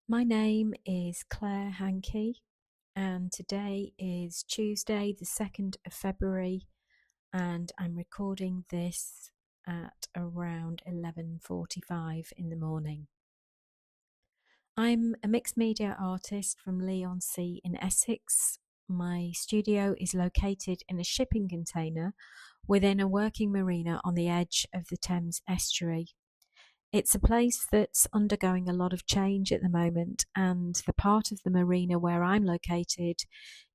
My name is Claire Hankey, and today is Tuesday, the 2nd of February, and I'm recording this at around 11:45 in the morning. I'm a mixed media artist from Leigh-on-Sea in Essex. My studio is located in a shipping container within a working marina on the edge of the Thames Estuary. It's a place that's undergoing a lot of change at the moment, and the part of the marina where I'm located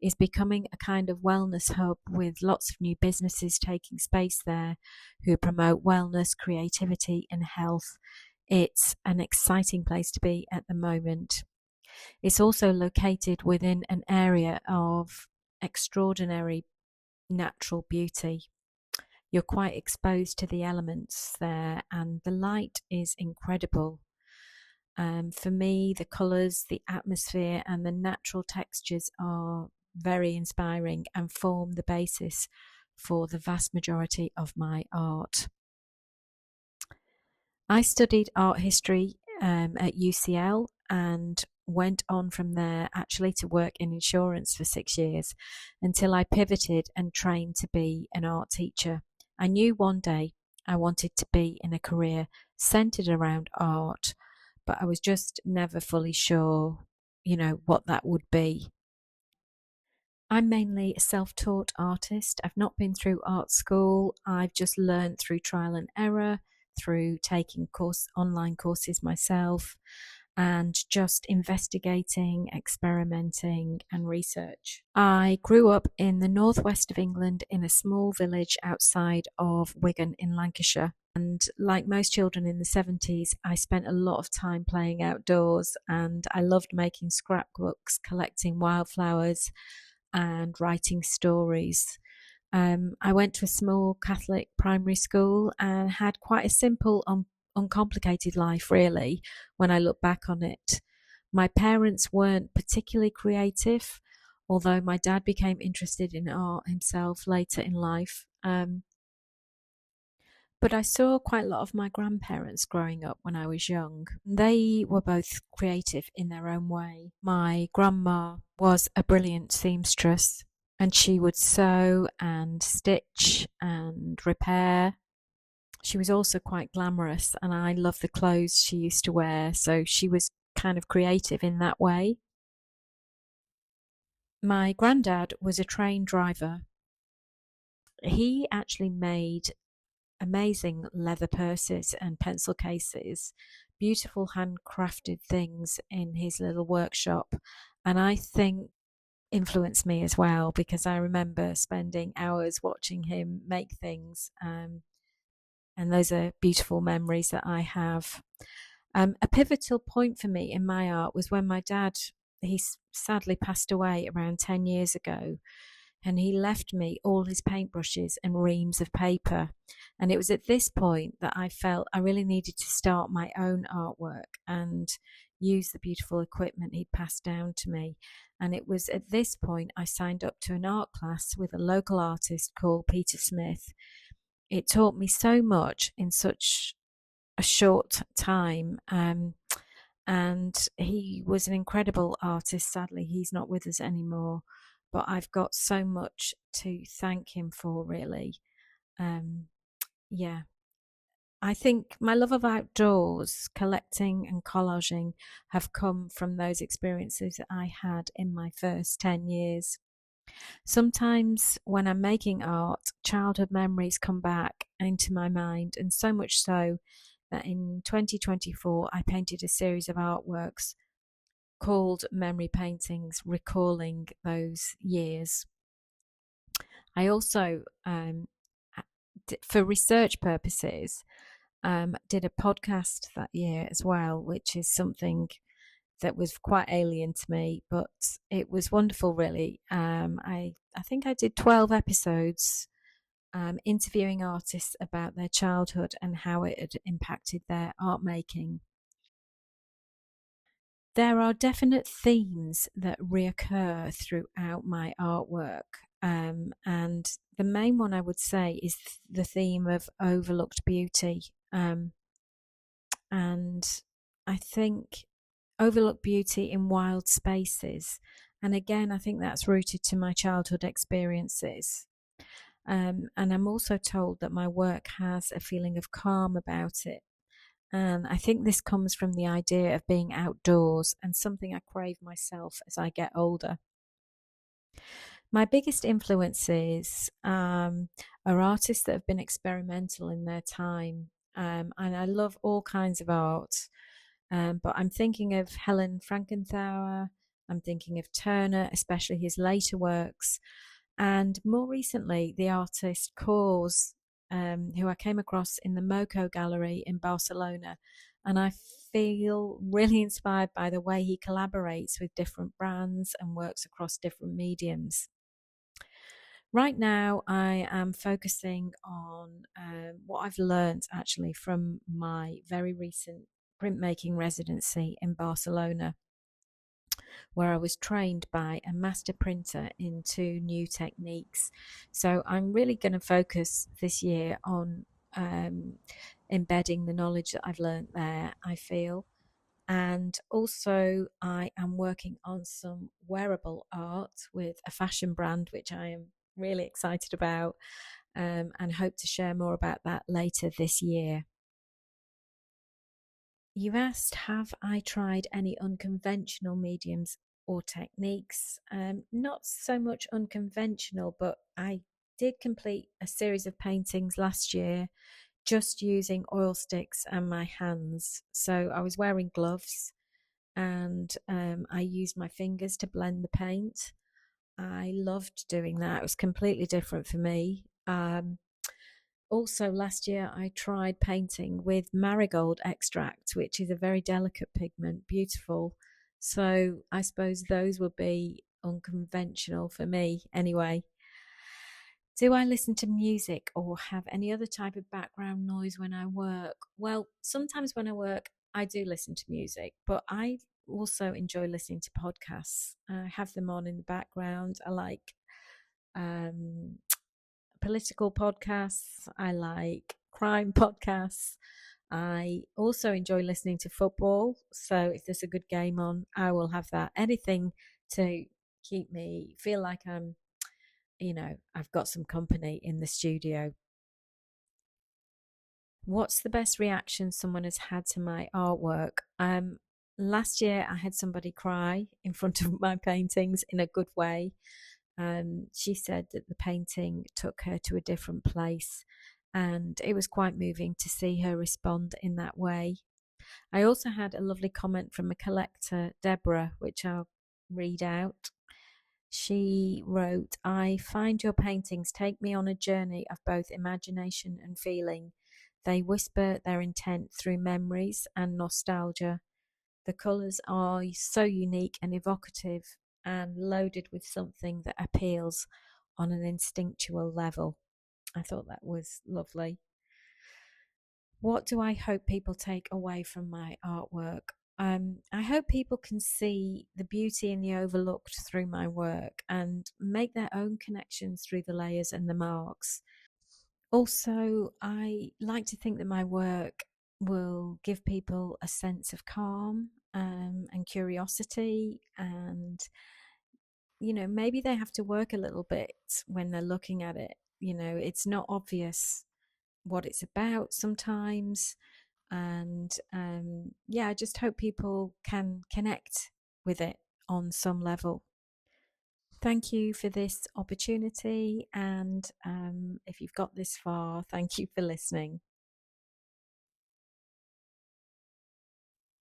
is becoming a kind of wellness hub with lots of new businesses taking space there who promote wellness, creativity, and health. It's an exciting place to be at the moment. It's also located within an area of extraordinary natural beauty. You're quite exposed to the elements there, and the light is incredible. For me, the colours, the atmosphere, and the natural textures are very inspiring and form the basis for the vast majority of my art. I studied art history at UCL and went on from there actually to work in insurance for 6 years until I pivoted and trained to be an art teacher. I knew one day I wanted to be in a career centered around art, but I was just never fully sure, what that would be. I'm mainly a self-taught artist. I've not been through art school. I've just learned through trial and error, through taking online courses myself, and just investigating, experimenting, and research. I grew up in the northwest of England in a small village outside of Wigan in Lancashire. And like most children in the 70s, I spent a lot of time playing outdoors, and I loved making scrapbooks, collecting wildflowers, and writing stories. I went to a small Catholic primary school and had quite a simple, uncomplicated life, really, when I look back on it. My parents weren't particularly creative, although my dad became interested in art himself later in life. But I saw quite a lot of my grandparents growing up when I was young. They were both creative in their own way. My grandma was a brilliant seamstress, and she would sew and stitch and repair. She was also quite glamorous, and I loved the clothes she used to wear, so she was kind of creative in that way. My granddad was a train driver. He actually made amazing leather purses and pencil cases, beautiful handcrafted things in his little workshop. And I think influenced me as well because I remember spending hours watching him make things. And those are beautiful memories that I have. A pivotal point for me in my art was when my dad, he sadly passed away around 10 years ago, and he left me all his paintbrushes and reams of paper. And it was at this point that I felt I really needed to start my own artwork and use the beautiful equipment he'd passed down to me. And it was at this point I signed up to an art class with a local artist called Peter Smith. It taught me so much in such a short time. And he was an incredible artist. Sadly, he's not with us anymore, but I've got so much to thank him for, really. Um, yeah, I think my love of outdoors, collecting and collaging, have come from those experiences that I had in my first 10 years. Sometimes when I'm making art, childhood memories come back into my mind, and so much so that in 2024 I painted a series of artworks called Memory Paintings, recalling those years. I also, for research purposes, did a podcast that year as well, which is something that was quite alien to me, but it was wonderful, really. I think I did 12 episodes interviewing artists about their childhood and how it had impacted their art making. There are definite themes that reoccur throughout my artwork. And the main one I would say is the theme of overlooked beauty. And I think overlook beauty in wild spaces. And again, I think that's rooted to my childhood experiences. And I'm also told that my work has a feeling of calm about it. And I think this comes from the idea of being outdoors and something I crave myself as I get older. My biggest influences are artists that have been experimental in their time. And I love all kinds of art. But I'm thinking of Helen Frankenthaler, I'm thinking of Turner, especially his later works, and more recently, the artist Cause, who I came across in the Moco Gallery in Barcelona. And I feel really inspired by the way he collaborates with different brands and works across different mediums. Right now, I am focusing on what I've learned actually from my very recent printmaking residency in Barcelona, where I was trained by a master printer into new techniques. So I'm really going to focus this year on embedding the knowledge that I've learned there, I feel. And also, I am working on some wearable art with a fashion brand, which I am really excited about, and hope to share more about that later this year. You asked, have I tried any unconventional mediums or techniques? Not so much unconventional, but I did complete a series of paintings last year just using oil sticks and my hands. So I was wearing gloves and I used my fingers to blend the paint. I loved doing that. It was completely different for me. Also, last year I tried painting with marigold extract, which is a very delicate pigment, beautiful. So I suppose those would be unconventional for me anyway. Do I listen to music or have any other type of background noise when I work? Well, sometimes when I work, I do listen to music, but I also enjoy listening to podcasts. I have them on in the background. I like um, political podcasts. I like crime podcasts. I also enjoy listening to football. So if there's a good game on, I will have that. Anything to keep me feel like I've got some company in the studio. What's the best reaction someone has had to my artwork? Last year I had somebody cry in front of my paintings in a good way. She said that the painting took her to a different place, and it was quite moving to see her respond in that way. I also had a lovely comment from a collector, Deborah, which I'll read out. She wrote, I find your paintings take me on a journey of both imagination and feeling. They whisper their intent through memories and nostalgia. The colours are so unique and evocative and loaded with something that appeals on an instinctual level. I thought that was lovely. What do I hope people take away from my artwork? I hope people can see the beauty in the overlooked through my work and make their own connections through the layers and the marks. Also, I like to think that my work will give people a sense of calm and curiosity, and maybe they have to work a little bit when they're looking at it. It's not obvious what it's about sometimes, and yeah, I just hope people can connect with it on some level. Thank you for this opportunity, and if you've got this far, thank you for listening.